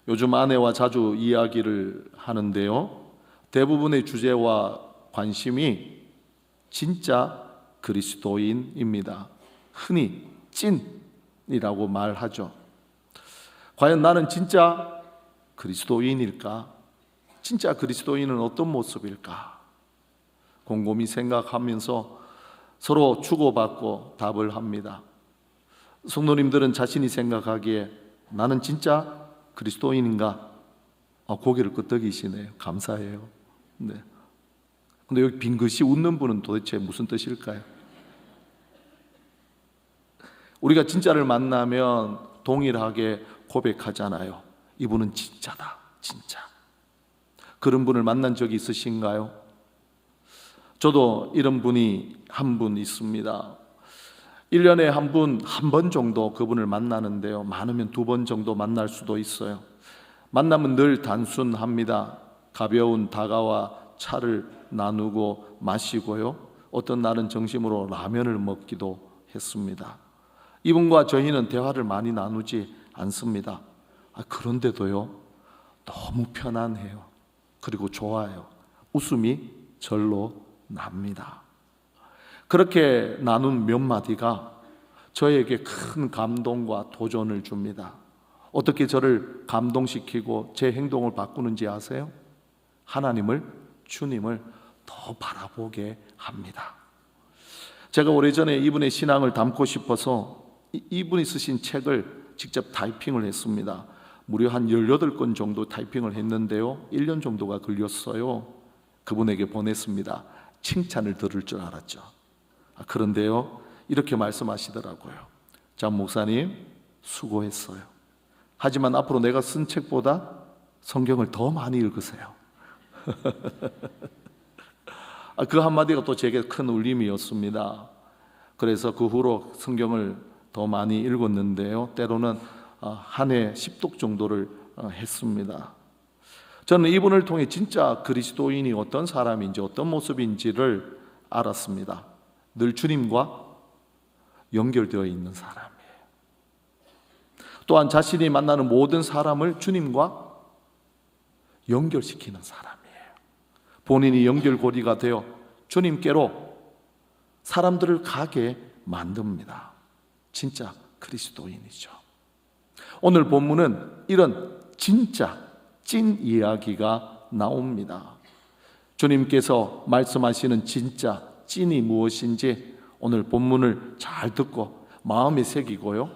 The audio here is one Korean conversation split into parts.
요즘 아내와 자주 이야기를 하는데요, 대부분의 주제와 관심이 진짜 그리스도인입니다. 흔히 찐이라고 말하죠. 과연 나는 진짜 그리스도인일까? 진짜 그리스도인은 어떤 모습일까? 곰곰이 생각하면서 서로 주고받고 답을 합니다. 성도님들은 자신이 생각하기에 나는 진짜 그리스도인인가? 고개를 끄덕이시네요. 감사해요. 네. 근데 여기 빈 글씨 웃는 분은 도대체 무슨 뜻일까요? 우리가 진짜를 만나면 동일하게 고백하잖아요. 이분은 진짜다, 진짜. 그런 분을 만난 적이 있으신가요? 저도 이런 분이 한 분 있습니다. 1년에 한 번 정도 그분을 만나는데요, 많으면 2번 정도 만날 수도 있어요. 만남은 늘 단순합니다. 가벼운 다가와 차를 나누고 마시고요, 어떤 날은 정심으로 라면을 먹기도 했습니다. 이분과 저희는 대화를 많이 나누지 않습니다. 그런데도요, 너무 편안해요. 그리고 좋아요. 웃음이 절로 납니다. 그렇게 나눈 몇 마디가 저에게 큰 감동과 도전을 줍니다. 어떻게 저를 감동시키고 제 행동을 바꾸는지 아세요? 하나님을, 주님을 더 바라보게 합니다. 제가 오래전에 이분의 신앙을 담고 싶어서 이분이 쓰신 책을 직접 타이핑을 했습니다. 무려 한 18권 정도 타이핑을 했는데요, 1년 정도가 걸렸어요. 그분에게 보냈습니다. 칭찬을 들을 줄 알았죠. 그런데요, 이렇게 말씀하시더라고요. 장 목사님, 수고했어요. 하지만 앞으로 내가 쓴 책보다 성경을 더 많이 읽으세요. 그 한마디가 또 제게 큰 울림이었습니다. 그래서 그 후로 성경을 더 많이 읽었는데요, 때로는 한 해 10독 정도를 했습니다. 저는 이분을 통해 진짜 그리스도인이 어떤 사람인지, 어떤 모습인지를 알았습니다. 늘 주님과 연결되어 있는 사람이에요. 또한 자신이 만나는 모든 사람을 주님과 연결시키는 사람이에요. 본인이 연결고리가 되어 주님께로 사람들을 가게 만듭니다. 진짜 그리스도인이죠. 오늘 본문은 이런 진짜 찐 이야기가 나옵니다. 주님께서 말씀하시는 진짜 찐이 무엇인지 오늘 본문을 잘 듣고 마음에 새기고요,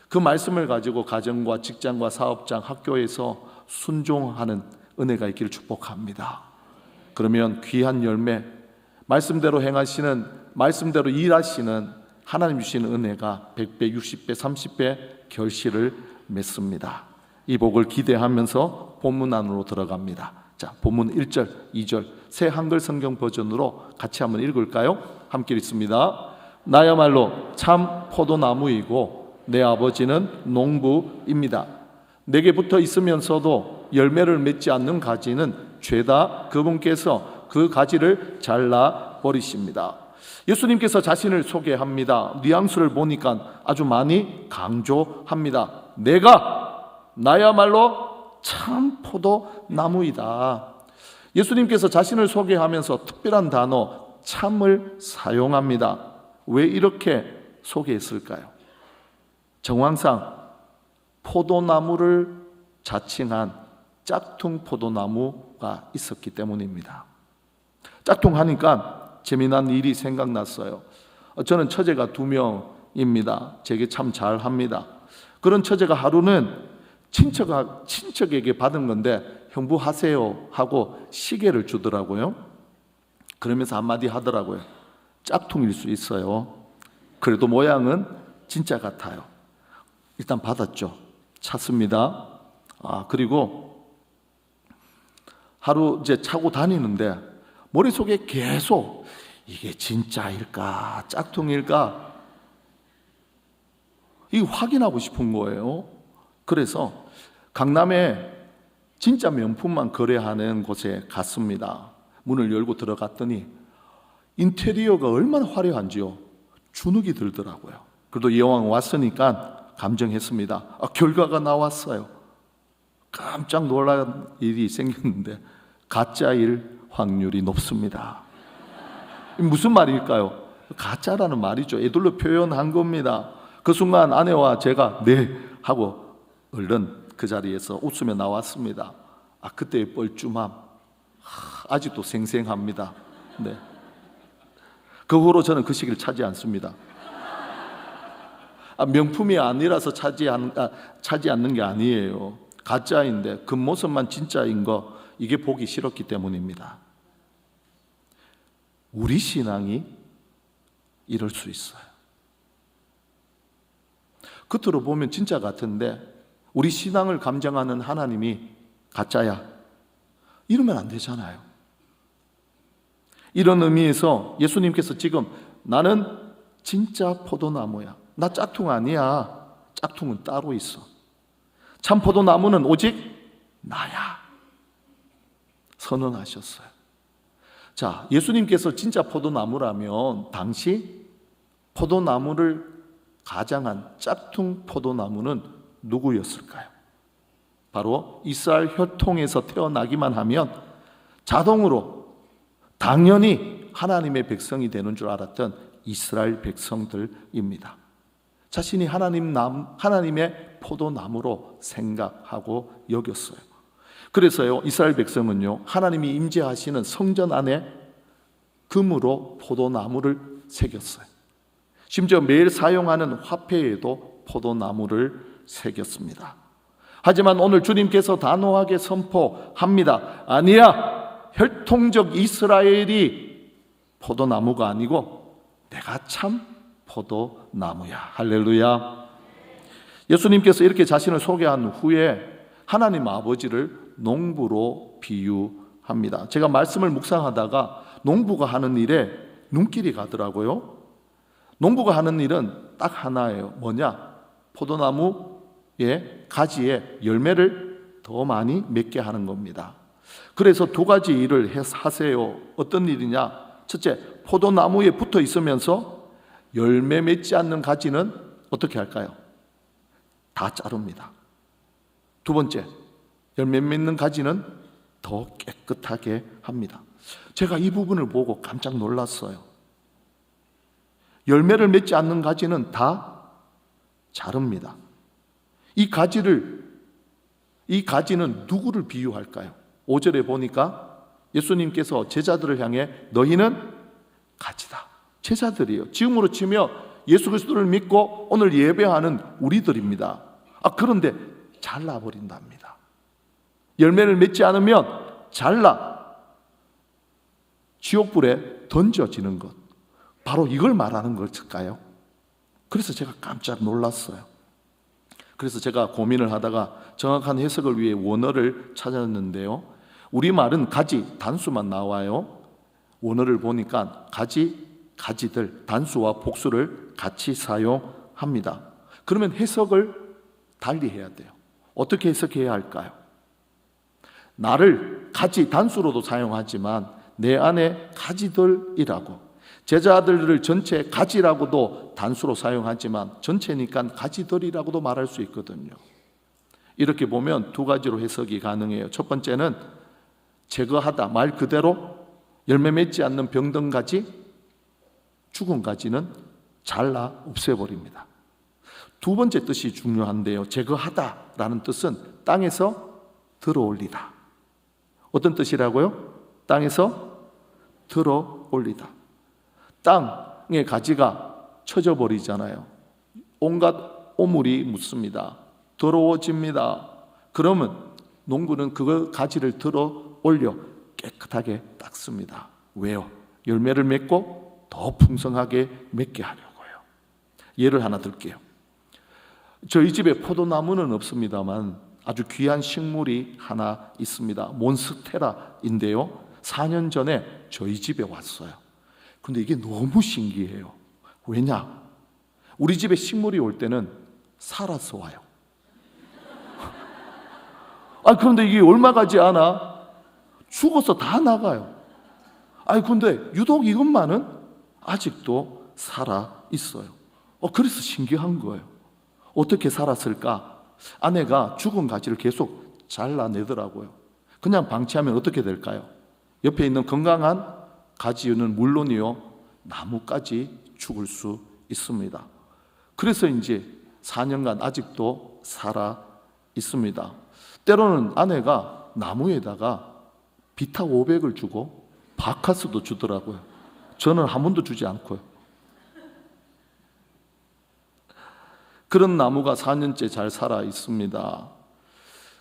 그 말씀을 가지고 가정과 직장과 사업장, 학교에서 순종하는 은혜가 있기를 축복합니다. 그러면 귀한 열매, 말씀대로 행하시는, 말씀대로 일하시는 하나님 주시는 은혜가 100배, 60배, 30배 결실을 맺습니다. 이 복을 기대하면서 본문 안으로 들어갑니다. 자, 본문 1절, 2절 새 한글 성경 버전으로 같이 한번 읽을까요? 함께 읽습니다. 나야말로 참 포도나무이고 내 아버지는 농부입니다. 내게 붙어 있으면서도 열매를 맺지 않는 가지는 죄다 그분께서 그 가지를 잘라 버리십니다. 예수님께서 자신을 소개합니다. 뉘앙스를 보니까 아주 많이 강조합니다. 나야말로 참 포도나무이다. 예수님께서 자신을 소개하면서 특별한 단어 참을 사용합니다. 왜 이렇게 소개했을까요? 정황상 포도나무를 자칭한 짝퉁 포도나무가 있었기 때문입니다. 짝퉁하니까 재미난 일이 생각났어요. 저는 처제가 2명입니다. 제게 참 잘합니다. 그런 처제가 하루는 친척에게 받은 건데 형부하세요 하고 시계를 주더라고요. 그러면서 한마디 하더라고요. 짝퉁일 수 있어요. 그래도 모양은 진짜 같아요. 일단 받았죠. 찼습니다. 그리고 하루 이제 차고 다니는데 머릿속에 계속 이게 진짜일까 짝퉁일까 이거 확인하고 싶은 거예요. 그래서 강남에 진짜 명품만 거래하는 곳에 갔습니다. 문을 열고 들어갔더니 인테리어가 얼마나 화려한지요. 주눅이 들더라고요. 그래도 이왕 왔으니까 감정했습니다. 결과가 나왔어요. 깜짝 놀란 일이 생겼는데 가짜일 확률이 높습니다. 무슨 말일까요? 가짜라는 말이죠. 애들로 표현한 겁니다. 그 순간 아내와 제가 네 하고 얼른 그 자리에서 웃으며 나왔습니다. 그때의 뻘쭘함 아직도 생생합니다. 네. 그 후로 저는 그 시기를 차지 않습니다. 명품이 아니라서 차지 않는 게 아니에요. 가짜인데 그 모습만 진짜인 거, 이게 보기 싫었기 때문입니다. 우리 신앙이 이럴 수 있어요. 겉으로 보면 진짜 같은데 우리 신앙을 감정하는 하나님이 가짜야, 이러면 안 되잖아요. 이런 의미에서 예수님께서 지금 나는 진짜 포도나무야, 나 짝퉁 아니야, 짝퉁은 따로 있어, 참 포도나무는 오직 나야 선언하셨어요. 자, 예수님께서 진짜 포도나무라면 당시 포도나무를 가장한 짝퉁 포도나무는 누구였을까요? 바로 이스라엘 혈통에서 태어나기만 하면 자동으로 당연히 하나님의 백성이 되는 줄 알았던 이스라엘 백성들입니다. 자신이 하나님의 포도나무로 생각하고 여겼어요. 그래서요, 이스라엘 백성은요, 하나님이 임재하시는 성전 안에 금으로 포도나무를 새겼어요. 심지어 매일 사용하는 화폐에도 포도나무를 새겼습니다. 하지만 오늘 주님께서 단호하게 선포합니다. 아니야, 혈통적 이스라엘이 포도나무가 아니고 내가 참 포도나무야. 할렐루야. 예수님께서 이렇게 자신을 소개한 후에 하나님 아버지를 농부로 비유합니다. 제가 말씀을 묵상하다가 농부가 하는 일에 눈길이 가더라고요. 농부가 하는 일은 딱 하나예요. 뭐냐? 포도나무의 가지에 열매를 더 많이 맺게 하는 겁니다. 그래서 두 가지 일을 하세요. 어떤 일이냐? 첫째, 포도나무에 붙어 있으면서 열매 맺지 않는 가지는 어떻게 할까요? 다 자릅니다. 두 번째, 열매 맺는 가지는 더 깨끗하게 합니다. 제가 이 부분을 보고 깜짝 놀랐어요. 열매를 맺지 않는 가지는 다 자릅니다. 이 가지는 누구를 비유할까요? 5절에 보니까 예수님께서 제자들을 향해 너희는 가지다. 제자들이에요. 지금으로 치며 예수 그리스도를 믿고 오늘 예배하는 우리들입니다. 그런데 잘라버린답니다. 열매를 맺지 않으면 잘라 지옥불에 던져지는 것, 바로 이걸 말하는 걸까요? 그래서 제가 깜짝 놀랐어요. 그래서 제가 고민을 하다가 정확한 해석을 위해 원어를 찾았는데요, 우리말은 가지, 단수만 나와요. 원어를 보니까 가지들, 단수와 복수를 같이 사용합니다. 그러면 해석을 달리 해야 돼요. 어떻게 해석해야 할까요? 나를 가지, 단수로도 사용하지만 내 안에 가지들이라고, 제자들을 전체 가지라고도 단수로 사용하지만 전체니까 가지들이라고도 말할 수 있거든요. 이렇게 보면 두 가지로 해석이 가능해요. 첫 번째는 제거하다, 말 그대로 열매 맺지 않는 병든 가지, 죽은 가지는 잘라 없애버립니다. 두 번째 뜻이 중요한데요, 제거하다라는 뜻은 땅에서 들어올리다. 어떤 뜻이라고요? 땅에서 들어올리다. 땅의 가지가 쳐져 버리잖아요. 온갖 오물이 묻습니다. 더러워집니다. 그러면 농부는 그 가지를 들어 올려 깨끗하게 닦습니다. 왜요? 열매를 맺고 더 풍성하게 맺게 하려고요. 예를 하나 들게요. 저희 집에 포도나무는 없습니다만 아주 귀한 식물이 하나 있습니다. 몬스테라인데요, 4년 전에 저희 집에 왔어요. 근데 이게 너무 신기해요. 왜냐? 우리 집에 식물이 올 때는 살아서 와요. 그런데 이게 얼마 가지 않아 죽어서 다 나가요. 근데 유독 이것만은 아직도 살아 있어요. 그래서 신기한 거예요. 어떻게 살았을까? 아내가 죽은 가지를 계속 잘라내더라고요. 그냥 방치하면 어떻게 될까요? 옆에 있는 건강한 가지는 물론이요, 나무까지 죽을 수 있습니다. 그래서 이제 4년간 아직도 살아 있습니다. 때로는 아내가 나무에다가 비타 500을 주고 바카스도 주더라고요. 저는 한 번도 주지 않고요. 그런 나무가 4년째 잘 살아 있습니다.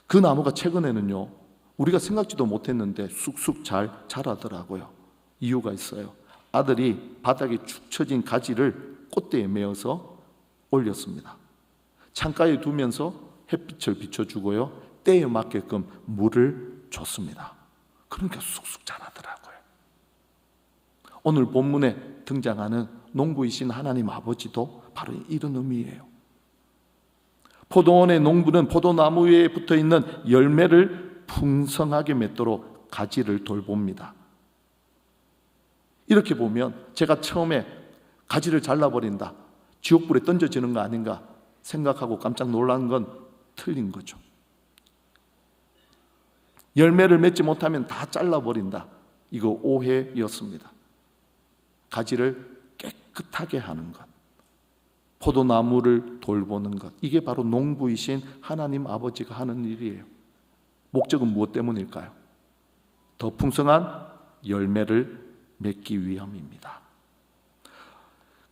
그 나무가 최근에는요, 우리가 생각지도 못했는데 쑥쑥 잘 자라더라고요. 이유가 있어요. 아들이 바닥에 축 처진 가지를 꽃대에 메어서 올렸습니다. 창가에 두면서 햇빛을 비춰주고요, 때에 맞게끔 물을 줬습니다. 그러니까 쑥쑥 자라더라고요. 오늘 본문에 등장하는 농부이신 하나님 아버지도 바로 이런 의미예요. 포도원의 농부는 포도나무 위에 붙어있는 열매를 풍성하게 맺도록 가지를 돌봅니다. 이렇게 보면 제가 처음에 가지를 잘라버린다, 지옥불에 던져지는 거 아닌가 생각하고 깜짝 놀란 건 틀린 거죠. 열매를 맺지 못하면 다 잘라버린다, 이거 오해였습니다. 가지를 깨끗하게 하는 것, 포도나무를 돌보는 것, 이게 바로 농부이신 하나님 아버지가 하는 일이에요. 목적은 무엇 때문일까요? 더 풍성한 열매를 맺기 위함입니다.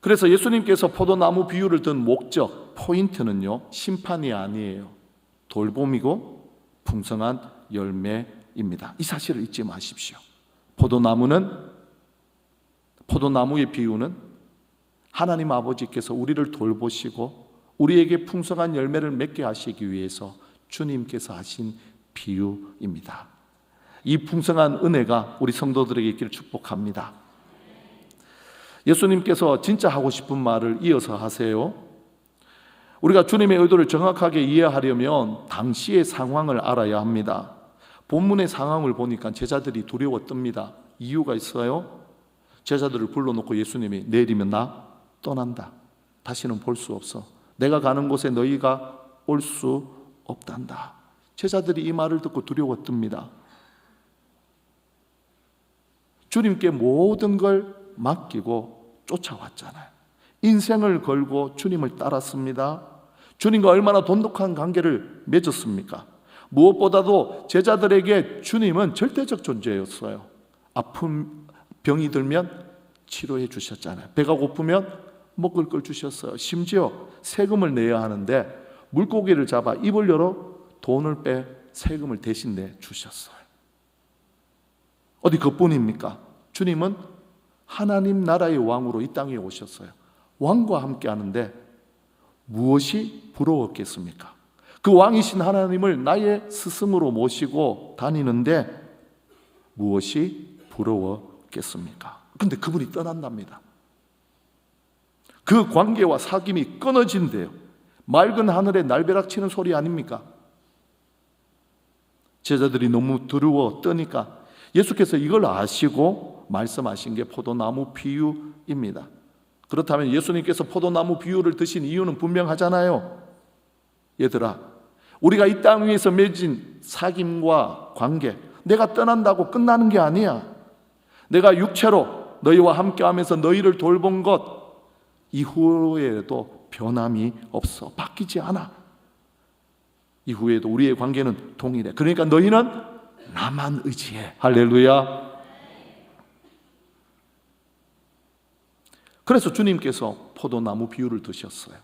그래서 예수님께서 포도나무 비유를 든 목적, 포인트는요, 심판이 아니에요. 돌봄이고 풍성한 열매입니다. 이 사실을 잊지 마십시오. 포도나무의 비유는 하나님 아버지께서 우리를 돌보시고 우리에게 풍성한 열매를 맺게 하시기 위해서 주님께서 하신 비유입니다. 이 풍성한 은혜가 우리 성도들에게 있기를 축복합니다. 예수님께서 진짜 하고 싶은 말을 이어서 하세요. 우리가 주님의 의도를 정확하게 이해하려면 당시의 상황을 알아야 합니다. 본문의 상황을 보니까 제자들이 두려워 뜹니다. 이유가 있어요. 제자들을 불러놓고 예수님이 내일이면 나 떠난다, 다시는 볼 수 없어, 내가 가는 곳에 너희가 올 수 없단다. 제자들이 이 말을 듣고 두려워 뜹니다. 주님께 모든 걸 맡기고 쫓아왔잖아요. 인생을 걸고 주님을 따랐습니다. 주님과 얼마나 돈독한 관계를 맺었습니까? 무엇보다도 제자들에게 주님은 절대적 존재였어요. 아픈 병이 들면 치료해 주셨잖아요. 배가 고프면 먹을 걸 주셨어요. 심지어 세금을 내야 하는데 물고기를 잡아 입을 열어 돈을 빼 세금을 대신 내 주셨어요. 어디 그뿐입니까? 주님은 하나님 나라의 왕으로 이 땅에 오셨어요. 왕과 함께 하는데 무엇이 부러웠겠습니까? 그 왕이신 하나님을 나의 스승으로 모시고 다니는데 무엇이 부러웠겠습니까? 근데 그분이 떠난답니다. 그 관계와 사귐이 끊어진대요. 맑은 하늘에 날벼락 치는 소리 아닙니까? 제자들이 너무 두려워 떠니까 예수께서 이걸 아시고 말씀하신 게 포도나무 비유입니다. 그렇다면 예수님께서 포도나무 비유를 드신 이유는 분명하잖아요. 얘들아, 우리가 이 땅 위에서 맺은 사귐과 관계, 내가 떠난다고 끝나는 게 아니야. 내가 육체로 너희와 함께하면서 너희를 돌본 것 이후에도 변함이 없어. 바뀌지 않아. 이후에도 우리의 관계는 동일해. 그러니까 너희는 나만 의지해. 할렐루야. 그래서 주님께서 포도나무 비유를 드셨어요.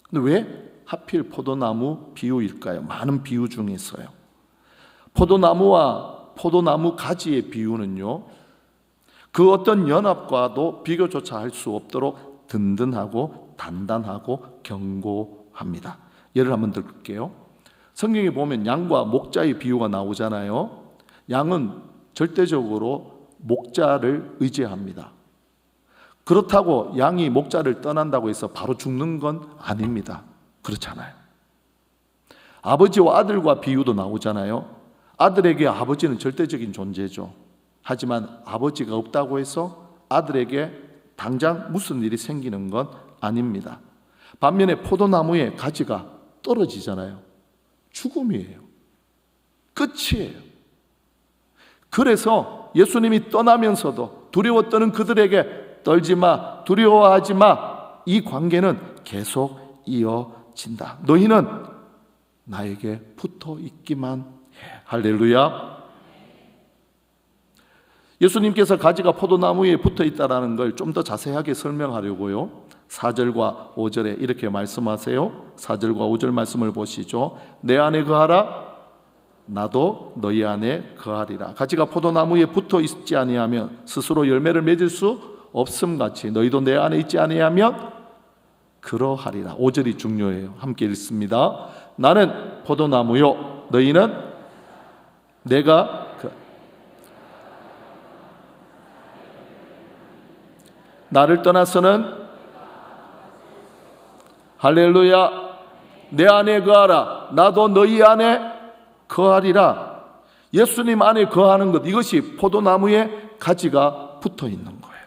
근데 왜 하필 포도나무 비유일까요? 많은 비유 중에 있어요. 포도나무와 포도나무 가지의 비유는요, 그 어떤 연합과도 비교조차 할 수 없도록 든든하고 단단하고 견고합니다. 예를 한번 들게요. 성경에 보면 양과 목자의 비유가 나오잖아요. 양은 절대적으로 목자를 의지합니다. 그렇다고 양이 목자를 떠난다고 해서 바로 죽는 건 아닙니다. 그렇잖아요. 아버지와 아들과 비유도 나오잖아요. 아들에게 아버지는 절대적인 존재죠. 하지만 아버지가 없다고 해서 아들에게 당장 무슨 일이 생기는 건 아닙니다. 반면에 포도나무의 가지가 떨어지잖아요. 죽음이에요. 끝이에요. 그래서 예수님이 떠나면서도 두려워 떠는 그들에게 떨지 마, 두려워하지 마. 이 관계는 계속 이어진다. 너희는 나에게 붙어 있기만 해. 할렐루야. 예수님께서 가지가 포도나무에 붙어 있다는 걸 좀 더 자세하게 설명하려고요. 4절과 5절에 이렇게 말씀하세요. 4절과 5절 말씀을 보시죠. 내 안에 거하라, 나도 너희 안에 거하리라. 가지가 포도나무에 붙어 있지 아니하면 스스로 열매를 맺을 수 없음같이 너희도 내 안에 있지 아니하면 그러하리라. 5절이 중요해요. 함께 읽습니다. 나는 포도나무요, 너희는 내가 나를 떠나서는 할렐루야. 내 안에 거하라, 나도 너희 안에 거하리라. 예수님 안에 거하는 것, 이것이 포도나무에 가지가 붙어 있는 거예요.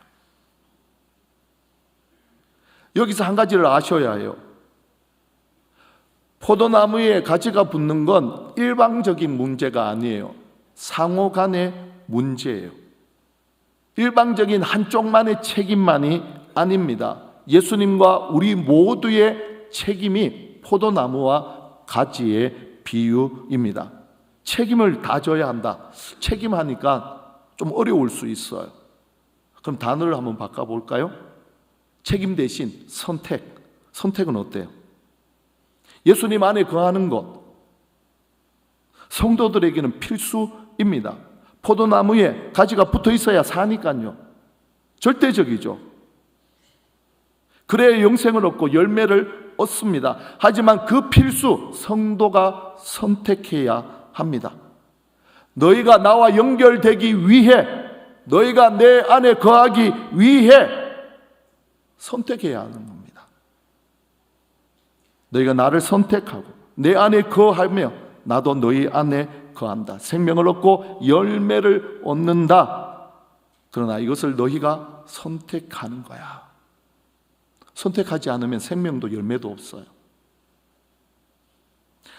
여기서 한 가지를 아셔야 해요. 포도나무에 가지가 붙는 건 일방적인 문제가 아니에요. 상호 간의 문제예요. 일방적인 한쪽만의 책임만이 아닙니다. 예수님과 우리 모두의 책임이 포도나무와 가지의 비유입니다. 책임을 다 져야 한다. 책임하니까 좀 어려울 수 있어요. 그럼 단어를 한번 바꿔볼까요? 책임 대신 선택. 선택은 어때요? 예수님 안에 거하는 것, 성도들에게는 필수입니다. 포도나무에 가지가 붙어 있어야 사니까요. 절대적이죠. 그래야 영생을 얻고 열매를 얻습니다. 하지만 그 필수, 성도가 선택해야 합니다. 너희가 나와 연결되기 위해, 너희가 내 안에 거하기 위해 선택해야 하는 겁니다. 너희가 나를 선택하고 내 안에 거하며 나도 너희 안에 거한다. 생명을 얻고 열매를 얻는다. 그러나 이것을 너희가 선택하는 거야. 선택하지 않으면 생명도 열매도 없어요.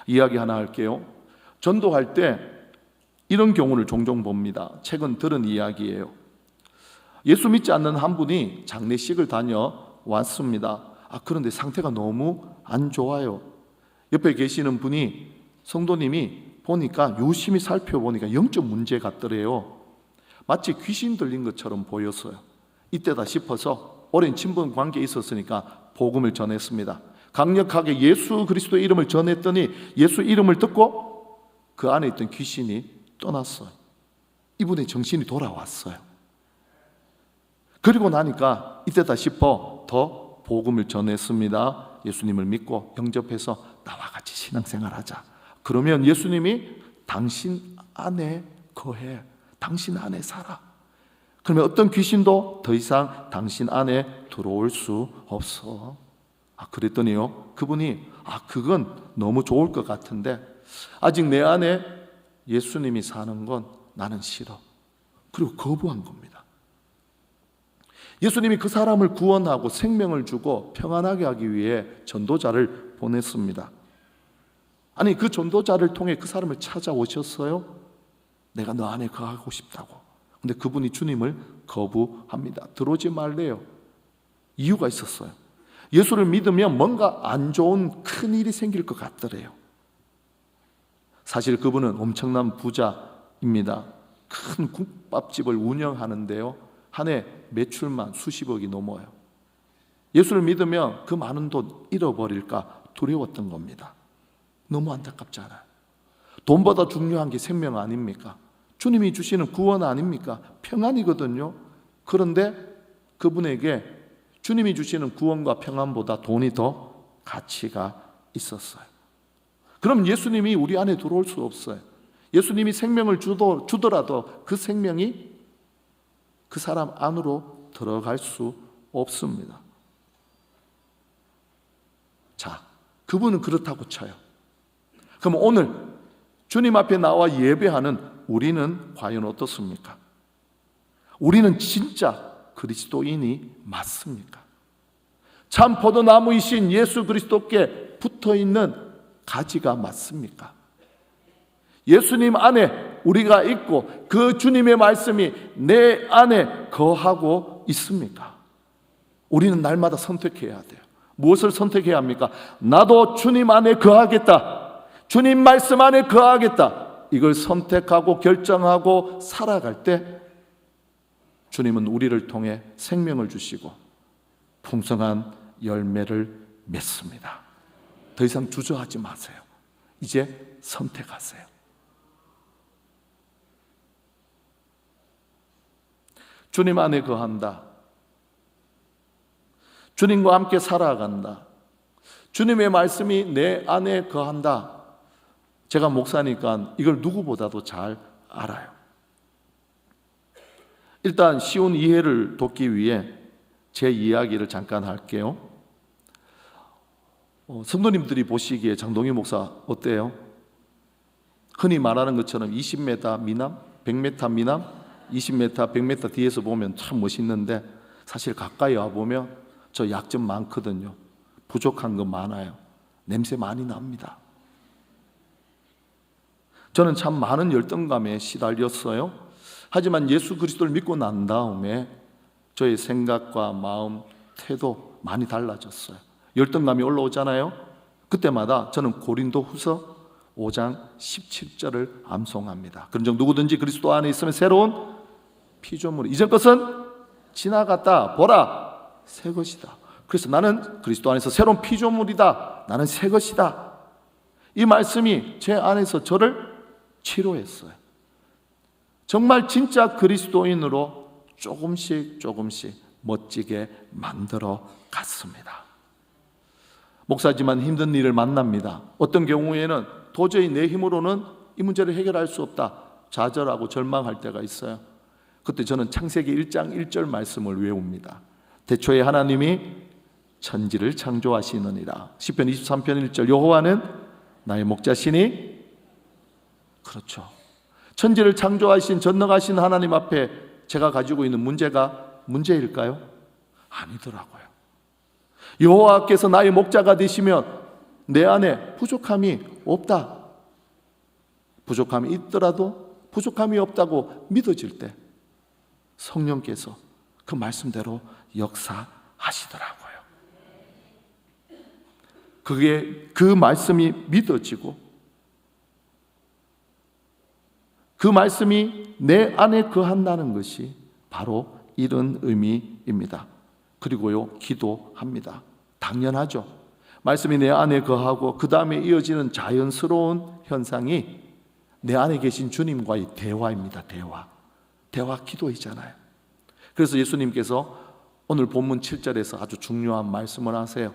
이야기 하나 할게요. 전도할 때 이런 경우를 종종 봅니다. 최근 들은 이야기예요. 예수 믿지 않는 한 분이 장례식을 다녀왔습니다. 그런데 상태가 너무 안 좋아요. 옆에 계시는 분이, 성도님이 보니까 유심히 살펴보니까 영적 문제 같더래요. 마치 귀신 들린 것처럼 보였어요. 이때다 싶어서 오랜 친분 관계에 있었으니까 복음을 전했습니다. 강력하게 예수 그리스도의 이름을 전했더니 예수 이름을 듣고 그 안에 있던 귀신이 떠났어요. 이분의 정신이 돌아왔어요. 그리고 나니까 이때다 싶어 더 복음을 전했습니다. 예수님을 믿고 영접해서 나와 같이 신앙생활하자. 그러면 예수님이 당신 안에 거해, 당신 안에 살아. 그러면 어떤 귀신도 더 이상 당신 안에 들어올 수 없어. 그랬더니요, 그분이 그건 너무 좋을 것 같은데 아직 내 안에 예수님이 사는 건 나는 싫어. 그리고 거부한 겁니다. 예수님이 그 사람을 구원하고 생명을 주고 평안하게 하기 위해 전도자를 보냈습니다. 아니, 그 전도자를 통해 그 사람을 찾아오셨어요. 내가 너 안에 거하고 싶다고. 근데 그분이 주님을 거부합니다. 들어오지 말래요. 이유가 있었어요. 예수를 믿으면 뭔가 안 좋은 큰 일이 생길 것 같더래요. 사실 그분은 엄청난 부자입니다. 큰 국밥집을 운영하는데요, 한 해 매출만 수십억이 넘어요. 예수를 믿으면 그 많은 돈 잃어버릴까 두려웠던 겁니다. 너무 안타깝지 않아요? 돈보다 중요한 게 생명 아닙니까? 주님이 주시는 구원 아닙니까? 평안이거든요. 그런데 그분에게 주님이 주시는 구원과 평안보다 돈이 더 가치가 있었어요. 그럼 예수님이 우리 안에 들어올 수 없어요. 예수님이 생명을 주더라도 그 생명이 그 사람 안으로 들어갈 수 없습니다. 자, 그분은 그렇다고 쳐요. 그럼 오늘 주님 앞에 나와 예배하는 우리는 과연 어떻습니까? 우리는 진짜 그리스도인이 맞습니까? 참 포도나무이신 예수 그리스도께 붙어있는 가지가 맞습니까? 예수님 안에 우리가 있고 그 주님의 말씀이 내 안에 거하고 있습니까? 우리는 날마다 선택해야 돼요. 무엇을 선택해야 합니까? 나도 주님 안에 거하겠다. 주님 말씀 안에 거하겠다. 이걸 선택하고 결정하고 살아갈 때 주님은 우리를 통해 생명을 주시고 풍성한 열매를 맺습니다. 더 이상 주저하지 마세요. 이제 선택하세요. 주님 안에 거한다. 주님과 함께 살아간다. 주님의 말씀이 내 안에 거한다. 제가 목사니까 이걸 누구보다도 잘 알아요. 일단 쉬운 이해를 돕기 위해 제 이야기를 잠깐 할게요. 성도님들이 보시기에 장동희 목사 어때요? 흔히 말하는 것처럼 20m 미남, 100m 미남, 20m, 100m 뒤에서 보면 참 멋있는데 사실 가까이 와보면 저 약점 많거든요. 부족한 거 많아요. 냄새 많이 납니다. 저는 참 많은 열등감에 시달렸어요. 하지만 예수 그리스도를 믿고 난 다음에 저의 생각과 마음, 태도 많이 달라졌어요. 열등감이 올라오잖아요. 그때마다 저는 고린도후서 5장 17절을 암송합니다. 그런즉 누구든지 그리스도 안에 있으면 새로운 피조물이 이전 것은 지나갔다. 보라, 새 것이다. 그래서 나는 그리스도 안에서 새로운 피조물이다. 나는 새 것이다. 이 말씀이 제 안에서 저를 치료했어요. 정말 진짜 그리스도인으로 조금씩 멋지게 만들어 갔습니다. 목사지만 힘든 일을 만납니다. 어떤 경우에는 도저히 내 힘으로는 이 문제를 해결할 수 없다. 좌절하고 절망할 때가 있어요. 그때 저는 창세기 1장 1절 말씀을 외웁니다. 대초에 하나님이 천지를 창조하시느니라. 시편 23편 1절 여호와는 나의 목자시니. 그렇죠. 천지를 창조하신 전능하신 하나님 앞에 제가 가지고 있는 문제가 문제일까요? 아니더라고요. 여호와께서 나의 목자가 되시면 내 안에 부족함이 없다. 부족함이 있더라도 부족함이 없다고 믿어질 때 성령께서 그 말씀대로 역사하시더라고요. 그 말씀이 믿어지고 그 말씀이 내 안에 거한다는 것이 바로 이런 의미입니다. 그리고요, 기도합니다. 당연하죠. 말씀이 내 안에 거하고 그 다음에 이어지는 자연스러운 현상이 내 안에 계신 주님과의 대화입니다. 대화 기도이잖아요. 그래서 예수님께서 오늘 본문 7절에서 아주 중요한 말씀을 하세요.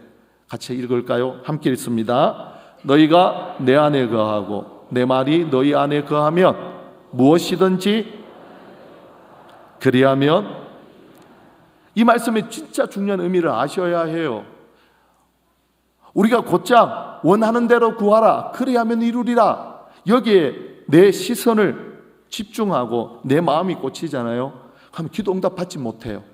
같이 읽을까요? 함께 읽습니다. 너희가 내 안에 거하고 내 말이 너희 안에 거하면 무엇이든지 그리하면, 이 말씀의 진짜 중요한 의미를 아셔야 해요. 우리가 곧장 원하는 대로 구하라, 그리하면 이루리라, 여기에 내 시선을 집중하고 내 마음이 꽂히잖아요. 그럼 기도 응답 받지 못해요.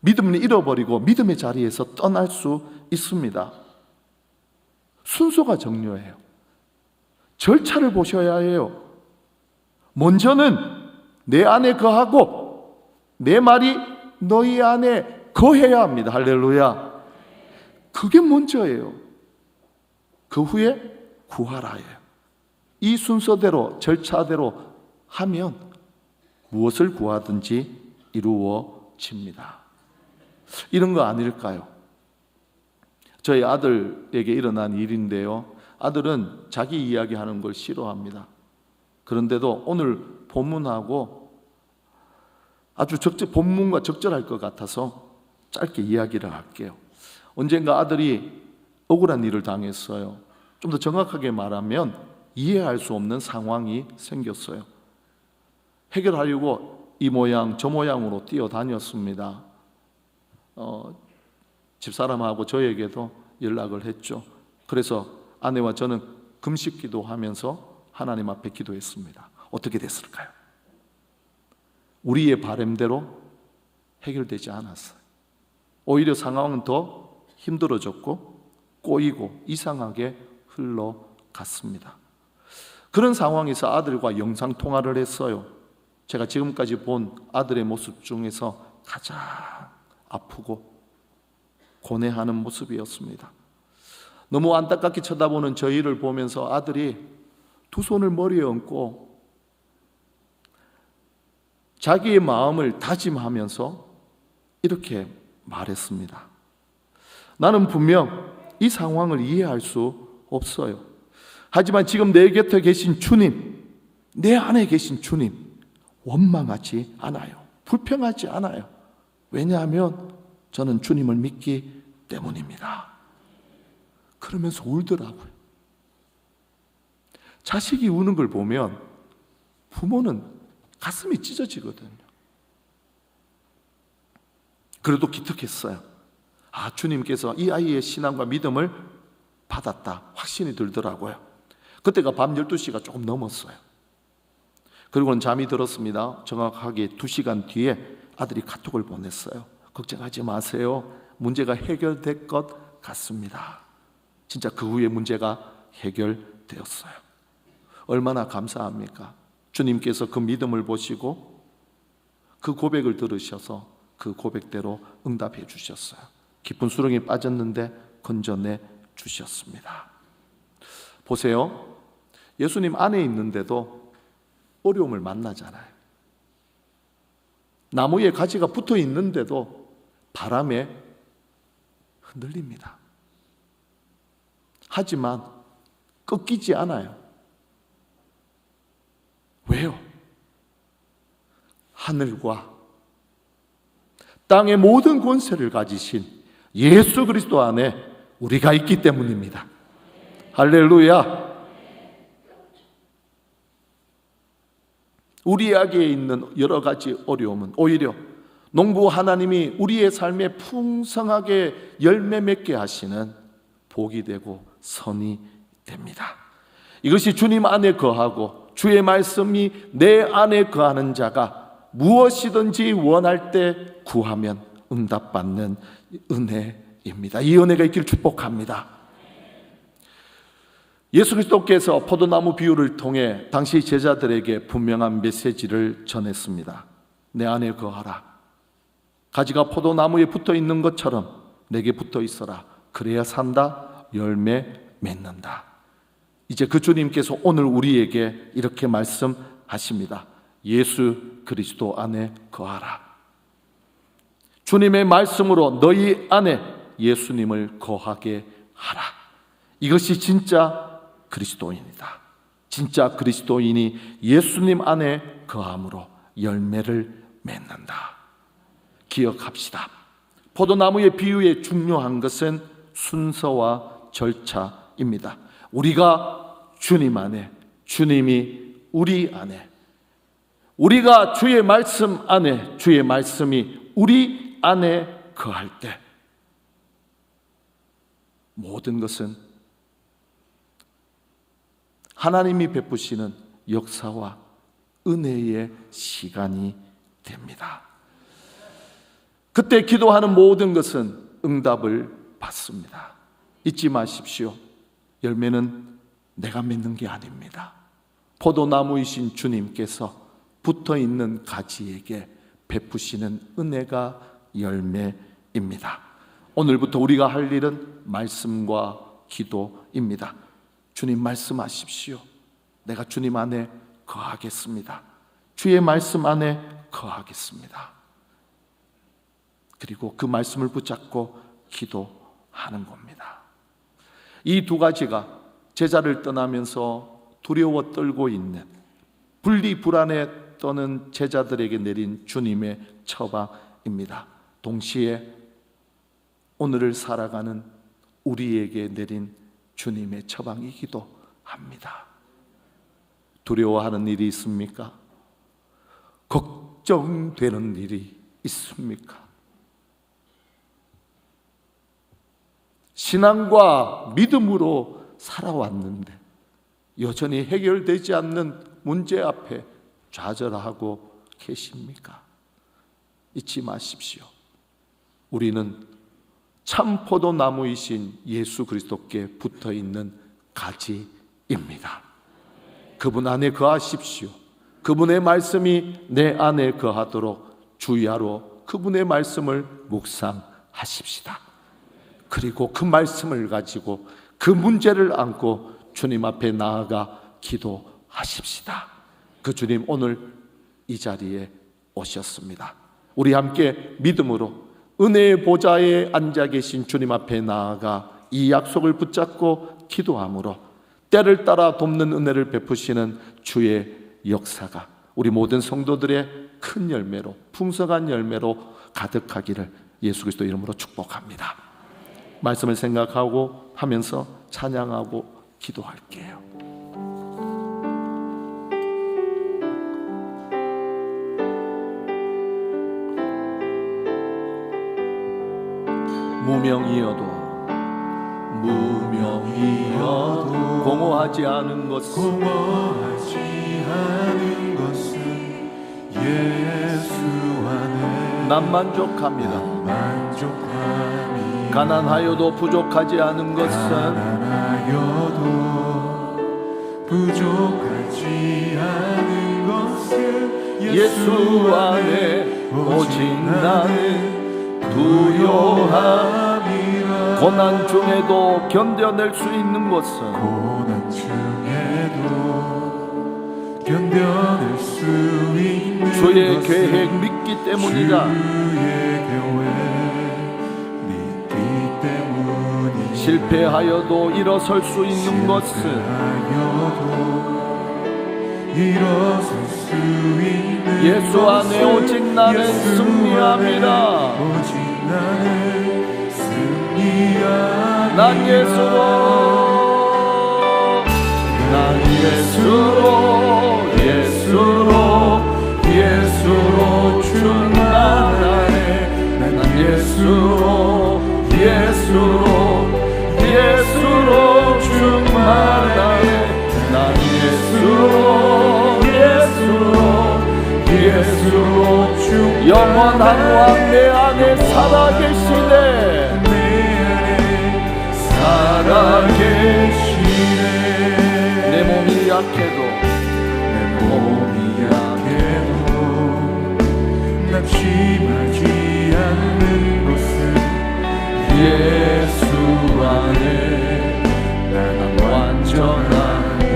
믿음을 잃어버리고 믿음의 자리에서 떠날 수 있습니다. 순서가 중요해요. 절차를 보셔야 해요. 먼저는 내 안에 거하고 내 말이 너희 안에 거해야 합니다. 할렐루야. 그게 먼저예요. 그 후에 구하라예요. 이 순서대로 절차대로 하면 무엇을 구하든지 이루어집니다. 이런 거 아닐까요? 저희 아들에게 일어난 일인데요. 아들은 자기 이야기하는 걸 싫어합니다. 그런데도 오늘 본문하고 아주 본문과 적절할 것 같아서 짧게 이야기를 할게요. 언젠가 아들이 억울한 일을 당했어요. 좀 더 정확하게 말하면 이해할 수 없는 상황이 생겼어요. 해결하려고 이 모양 저 모양으로 뛰어다녔습니다. 집사람하고 저에게도 연락을 했죠. 그래서 아내와 저는 금식 기도하면서 하나님 앞에 기도했습니다. 어떻게 됐을까요? 우리의 바람대로 해결되지 않았어요. 오히려 상황은 더 힘들어졌고 꼬이고 이상하게 흘러갔습니다. 그런 상황에서 아들과 영상 통화를 했어요. 제가 지금까지 본 아들의 모습 중에서 가장 아프고 고뇌하는 모습이었습니다. 너무 안타깝게 쳐다보는 저희를 보면서 아들이 두 손을 머리에 얹고 자기의 마음을 다짐하면서 이렇게 말했습니다. 나는 분명 이 상황을 이해할 수 없어요. 하지만 지금 내 곁에 계신 주님, 내 안에 계신 주님, 원망하지 않아요. 불평하지 않아요. 왜냐하면 저는 주님을 믿기 때문입니다. 그러면서 울더라고요. 자식이 우는 걸 보면 부모는 가슴이 찢어지거든요. 그래도 기특했어요. 아, 주님께서 이 아이의 신앙과 믿음을 받았다 확신이 들더라고요. 그때가 밤 12시가 조금 넘었어요. 그리고는 잠이 들었습니다. 정확하게 2시간 뒤에 아들이 카톡을 보냈어요. 걱정하지 마세요. 문제가 해결될 것 같습니다. 진짜 그 후에 문제가 해결되었어요. 얼마나 감사합니까? 주님께서 그 믿음을 보시고 그 고백을 들으셔서 그 고백대로 응답해 주셨어요. 깊은 수렁에 빠졌는데 건져내 주셨습니다. 보세요. 예수님 안에 있는데도 어려움을 만나잖아요. 나무에 가지가 붙어 있는데도 바람에 흔들립니다. 하지만 꺾이지 않아요. 왜요? 하늘과 땅의 모든 권세를 가지신 예수 그리스도 안에 우리가 있기 때문입니다. 할렐루야. 우리에게 있는 여러 가지 어려움은 오히려 농부 하나님이 우리의 삶에 풍성하게 열매 맺게 하시는 복이 되고 선이 됩니다. 이것이 주님 안에 거하고 주의 말씀이 내 안에 거하는 자가 무엇이든지 원할 때 구하면 응답받는 은혜입니다. 이 은혜가 있기를 축복합니다. 예수 그리스도께서 포도나무 비유를 통해 당시 제자들에게 분명한 메시지를 전했습니다. 내 안에 거하라. 가지가 포도나무에 붙어 있는 것처럼 내게 붙어 있어라. 그래야 산다. 열매 맺는다. 이제 그 주님께서 오늘 우리에게 이렇게 말씀하십니다. 예수 그리스도 안에 거하라. 주님의 말씀으로 너희 안에 예수님을 거하게 하라. 이것이 진짜 그리스도인이다. 진짜 그리스도인이 예수님 안에 거함으로 열매를 맺는다. 기억합시다. 포도나무의 비유의 중요한 것은 순서와 절차입니다. 우리가 주님 안에, 주님이 우리 안에, 우리가 주의 말씀 안에, 주의 말씀이 우리 안에 거할 때 모든 것은 하나님이 베푸시는 역사와 은혜의 시간이 됩니다. 그때 기도하는 모든 것은 응답을 받습니다. 잊지 마십시오. 열매는 내가 맺는 게 아닙니다. 포도나무이신 주님께서 붙어있는 가지에게 베푸시는 은혜가 열매입니다. 오늘부터 우리가 할 일은 말씀과 기도입니다. 주님 말씀하십시오. 내가 주님 안에 거하겠습니다. 주의 말씀 안에 거하겠습니다. 그리고 그 말씀을 붙잡고 기도하는 겁니다. 이 두 가지가 제자를 떠나면서 두려워 떨고 있는 분리불안에 떠는 제자들에게 내린 주님의 처방입니다. 동시에 오늘을 살아가는 우리에게 내린 주님의 처방이기도 합니다. 두려워하는 일이 있습니까? 걱정되는 일이 있습니까? 신앙과 믿음으로 살아왔는데 여전히 해결되지 않는 문제 앞에 좌절하고 계십니까? 잊지 마십시오. 우리는 참 포도나무이신 예수 그리스도께 붙어있는 가지입니다. 그분 안에 거하십시오. 그분의 말씀이 내 안에 거하도록 주야로 그분의 말씀을 묵상하십시다. 그리고 그 말씀을 가지고 그 문제를 안고 주님 앞에 나아가 기도하십시다. 그 주님 오늘 이 자리에 오셨습니다. 우리 함께 믿음으로 은혜의 보좌에 앉아 계신 주님 앞에 나아가 이 약속을 붙잡고 기도함으로 때를 따라 돕는 은혜를 베푸시는 주의 역사가 우리 모든 성도들의 큰 열매로, 풍성한 열매로 가득하기를 예수 그리스도 이름으로 축복합니다. 말씀을 생각하고 하면서 찬양하고 기도할게요. 무명이어도 공허하지 않은 것은 예수 안에 난 만족합니다. 가난하여도 부족하지 않은 것은 예수 안에 오직 나는 두려함이라. 고난 중에도 견뎌낼 수 있는 것은 고난 중에도 견뎌낼 수 있는 주의 것은 계획 믿기 때문이다. 주의 계획 믿기 때문이다. 실패하여도 일어설 수 있는 것은 일어설 수 있는 예수 안에 오직 나는 승리함이라. 오직 나는 승리함이라. 난 예수로 충만하네. 난 예수로 충만하네. 난 예수로 영원한 왕 내 안에 살아계시네. 살아계시네. 내 몸이 약해도 낙심하지 않는 것은 예수 안에 나는 완전한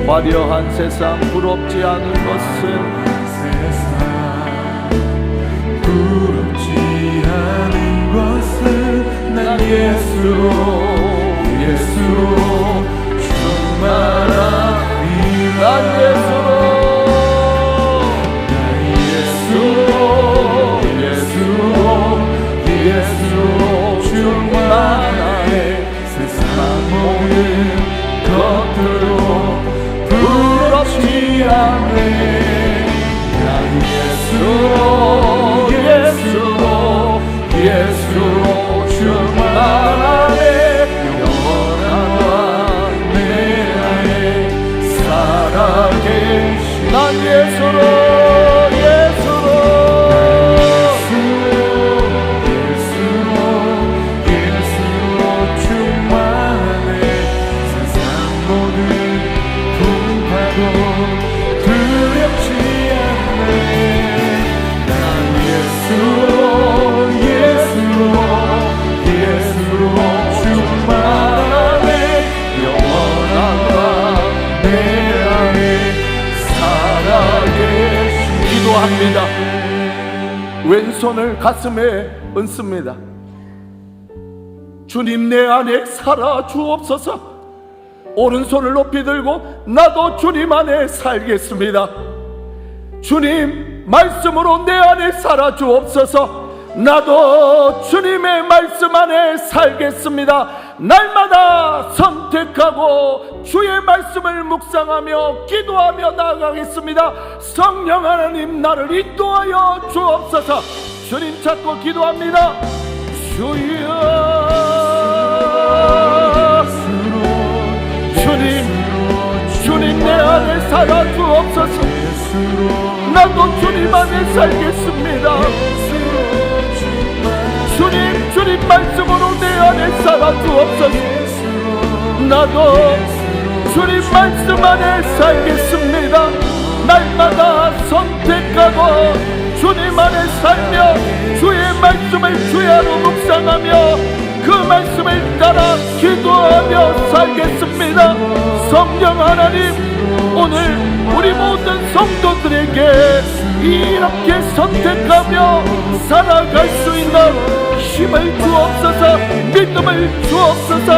화려한 세상 부럽지 않은 것은 난 예수로 충만하리라. 난 예수로 충만하네. 세상 모든 것들로 부럽지 않네. 난 예수로 충만하네. 영원한 왕 내 안에 살아계시. 난 예수로 충만해. 세상 모든 풍파도 두렵지 않네. 난 예수로 충만하네. 영원한 왕 내 안에 살아계시. 기도합니다. 왼손을 가슴에 얹습니다. 주님 내 안에 살아 주옵소서. 오른손을 높이 들고 나도 주님 안에 살겠습니다. 주님 말씀으로 내 안에 살아 주옵소서. 나도 주님의 말씀 안에 살겠습니다. 날마다 선택하고 주의 말씀을 묵상하며 기도하며 나아가겠습니다. 성령 하나님 나를 인도하여 주옵소서. 주님 찾고 기도합니다. 주여 주님 내 안에 살아 주옵소서. 나도 주님 안에 살겠습니다. 주님 말씀으로 내 안에 살아 주옵소서. 나도 주님 말씀 안에 살겠습니다. 날마다 선택하고 주님 안에 살며 주의 말씀을 주야로 묵상하며 그 말씀을 따라 기도하며 살겠습니다. 성령 하나님, 오늘 우리 모든 성도들에게 이렇게 선택하며 살아갈 수 있는 힘을 주옵소서, 믿음을 주옵소서.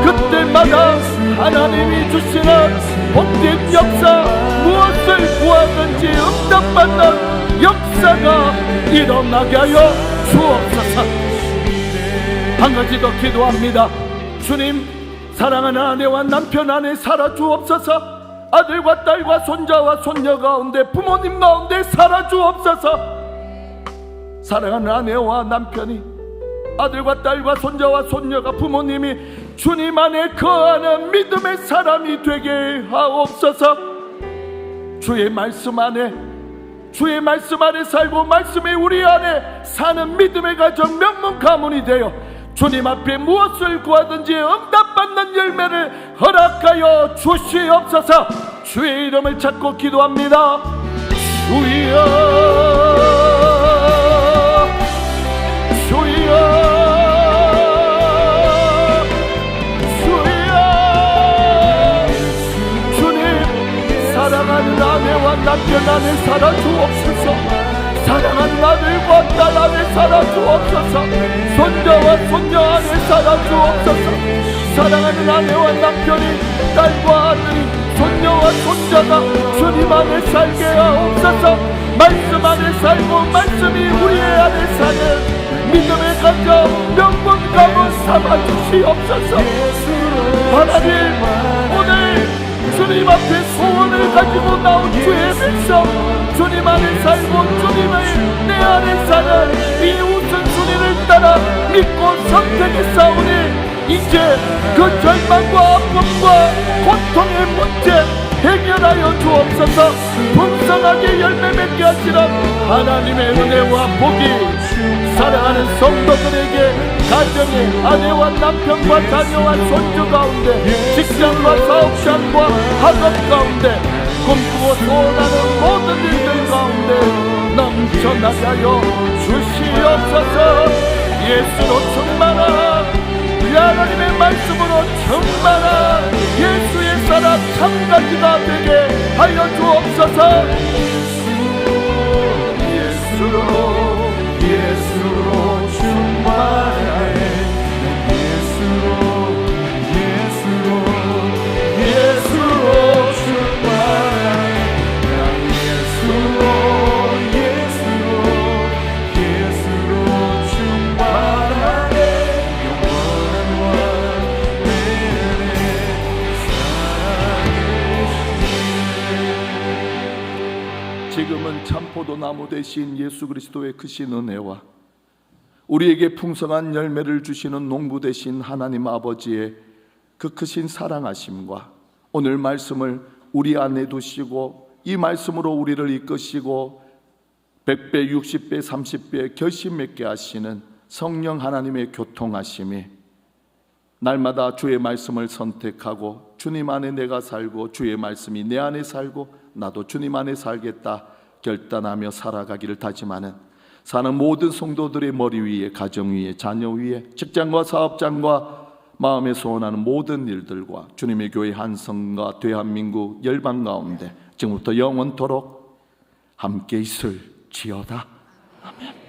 그때마다 하나님이 주시는 복된 역사, 무엇을 구하든지 응답받는 역사가 일어나게 하여 주옵소서. 한 가지 더 기도합니다. 주님, 사랑하는 아내와 남편 안에 살아 주옵소서. 아들과 딸과 손자와 손녀 가운데, 부모님 가운데 살아 주옵소서. 사랑하는 아내와 남편이, 아들과 딸과 손자와 손녀가, 부모님이 주님 안에 거하는 믿음의 사람이 되게 하옵소서. 주의 말씀 안에, 주의 말씀 안에 살고 말씀이 우리 안에 사는 믿음의 가정, 명문 가문이 되어 주님 앞에 무엇을 구하든지 응답받는 열매를 허락하여 주시옵소서. 주의 이름을 찾고 기도합니다. 주여, 주여, 사랑하는 아내와 남편 안에 살아 주옵소서. 사랑하는 아들과 딸 안에 살아 주옵소서. 손자와 손녀 안에 살아 주옵소서. 사랑하는 아내와 남편이, 딸과 아들이, 손녀와 손자가 주님 안에 살게 하옵소서. 말씀 안에 살고 말씀이 우리 안에 사는 믿음의 가정, 명문 가문 삼아 주시옵소서. 하나님, 오늘 주님 앞에 소원을 가지고 나온 주의 백성, 주님 안에 살고 주님의 내 안에 사는 이 우선순위를 따라 믿고 선택했사오니 이제 그 절망과 아픔과 고통의 문제 해결하여 주옵소서. 풍성하게 열매 맺게 하시는 하나님의 은혜와 복이 사랑하는 성도들에게, 가정의 아내와 남편과 자녀와 손주 가운데, 직장과 사업장과 학업 가운데, 꿈꾸고 소원하는 모든 일들 가운데 넘쳐나게 하여 주시옵소서. 예수로 충만한, 하나님의 말씀으로 충만한 예수의 사랑 참가지가 되게 하여 주옵소서. 예수로 충만해. 예수로 충만해. 예수로 충만해. 지금은 참포도나무 대신 예수 그리스도의 크신 은혜와 우리에게 풍성한 열매를 주시는 농부 되신 하나님 아버지의 그 크신 사랑하심과 오늘 말씀을 우리 안에 두시고 이 말씀으로 우리를 이끄시고 100배, 60배, 30배 결심 맺게 하시는 성령 하나님의 교통하심이 날마다 주의 말씀을 선택하고 주님 안에 내가 살고 주의 말씀이 내 안에 살고 나도 주님 안에 살겠다 결단하며 살아가기를 다짐하는 사는 모든 성도들의 머리 위에, 가정 위에, 자녀 위에, 직장과 사업장과 마음에 소원하는 모든 일들과 주님의 교회 한성과 대한민국 열방 가운데 지금부터 영원토록 함께 있을지어다. 아멘.